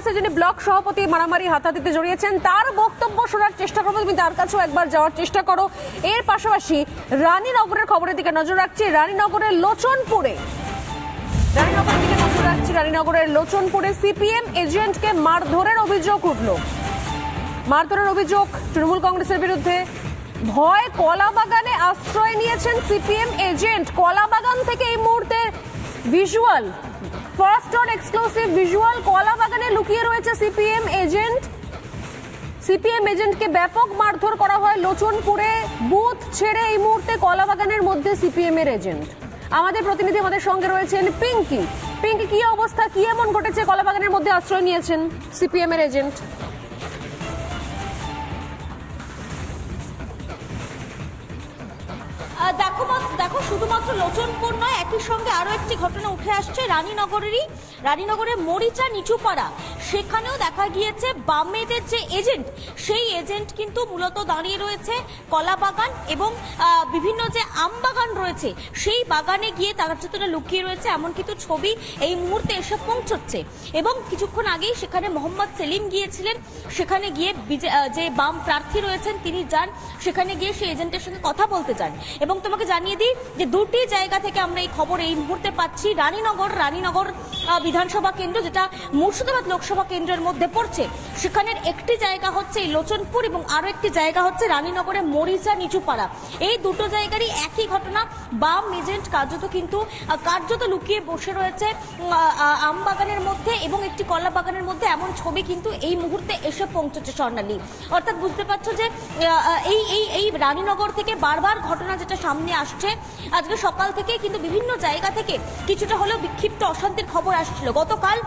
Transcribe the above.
কংগ্রেসের যিনি ব্লক সভাপতি মারামারি হাতাহাতিতে জড়িয়েছেন তার বক্তব্য শোনার চেষ্টা করবো। তুমি তার কাছেও একবার যাওয়ার চেষ্টা করো। এর পাশাপাশি রানীনগরের খবরের দিকে নজর রাখছি। রানীনগরের লোচনপুরে সিপিএম এজেন্টকে মারধরের অভিযোগ উঠল। মারধরের অভিযোগ তৃণমূল কংগ্রেসের বিরুদ্ধে। ভয় কলাবাগানে আশ্রয় নিয়েছেন সিপিএম এজেন্ট। কলাবাগান থেকে এই মুহূর্তে visual, first on exclusive visual, কলাবাগানে লুকিয়ে রয়েছে সিপিএম এজেন্টকে ব্যাপক মারধর করা হয় লোচনপুরে। বুথ ছেড়ে এই মুহূর্তে কলাবাগানের মধ্যে সিপিএম এর এজেন্ট। আমাদের প্রতিনিধি আমাদের সঙ্গে রয়েছেন পিঙ্কি। কি অবস্থা, কি এমন ঘটেছে কলাবাগানের মধ্যে আশ্রয় নিয়েছেন সিপিএম এর এজেন্ট? দেখো শুধুমাত্র লোচনপুর নয়, একই সঙ্গে আরো একটি ঘটনা উঠে আসছে রানীনগরের মরিচা নিচুপাড়া। সেখানেও দেখা গিয়েছে বামেদের যে এজেন্ট, সেই এজেন্ট কিন্তু মূলত দাঁড়িয়ে রয়েছে কলাবাগান এবং বিভিন্ন যে আম বাগান রয়েছে সেই বাগানে গিয়ে তারা যতটা লুকিয়ে রয়েছে এমন কিন্তু ছবি এই মুহূর্তে এসে পৌঁছচ্ছে। এবং কিছুক্ষণ আগেই সেখানে মোহাম্মদ সেলিম গিয়েছিলেন, সেখানে গিয়ে যে বাম প্রার্থী রয়েছেন তিনি যান, সেখানে গিয়ে সেই এজেন্টের সঙ্গে কথা বলতে চান। এবং তোমাকে জানিয়ে দিই যে দুটি জায়গা থেকে আমরা এই খবর এই মুহূর্তে পাচ্ছি। রানীনগর বিধানসভা কেন্দ্র, যেটা মুর্শিদাবাদ লোকসভা কেন্দ্রের মধ্যে পড়ছে, সেখানের একটি জায়গা হচ্ছে এই লোচনপুর এবং আরো একটি জায়গা হচ্ছে রানীনগরের মরিচা নিচুপাড়া। এই দুটো জায়গারই একই ঘটনা। বাম এজেন্ট কার্যত লুকিয়ে বসে রয়েছে আম বাগানের মধ্যে এবং একটি কলা বাগানের মধ্যে, এমন ছবি কিন্তু এই মুহূর্তে এসে পৌঁছেছে স্বর্ণালী। অর্থাৎ বুঝতে পারছো যে এই রানীনগর থেকে বারবার ঘটনা যেটা সামনে আসছে। আজকে সকাল থেকে কিন্তু বিভিন্ন জায়গা থেকে কিছুটা হলেও বিক্ষিপ্ত অশান্তির খবর আসছিল। গতকাল